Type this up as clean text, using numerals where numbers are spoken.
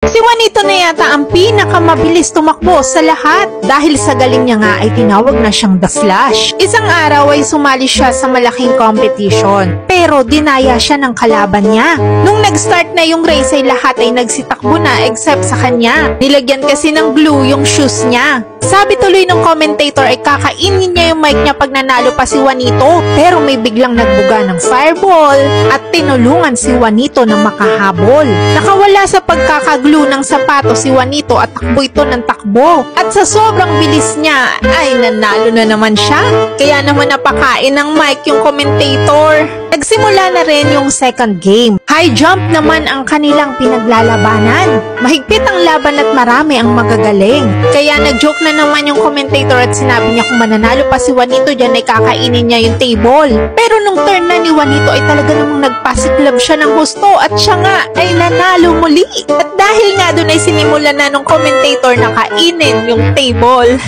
Si Juanito na yata ang pinakamabilis tumakbo sa lahat. Dahil sa galing niya nga ay tinawag na siyang The Flash. Isang araw ay sumali siya sa malaking competition. Pero dinaya siya ng kalaban niya. Nung nag-start na yung race ay lahat ay nagsitakbo na except sa kanya. Nilagyan kasi ng glue yung shoes niya. Sabi tuloy ng commentator ay kakainin niya yung mic niya pag nanalo pa si Juanito. Pero may biglang nagbuga ng fireball at tinulungan si Juanito na makahabol. Nakawala sa pagkakaglue ng sapato si Juanito at takbo ito ng takbo. At sa sobrang bilis niya ay nanalo na naman siya. Kaya naman napakain ng mic yung commentator. Nagsimula na rin yung second game. High jump naman ang kanilang pinaglalabanan. Mahigpit ang laban at marami ang magagaling. Kaya nag-joke na naman yung commentator at sinabi niya kung mananalo pa si Juanito dyan ay kakainin niya yung table. Pero nung turn na ni Juanito ay talaga namang nagpasiklab siya ng husto at siya nga ay nanalo muli. At dahil nga doon ay sinimulan na nung commentator na kainin yung table.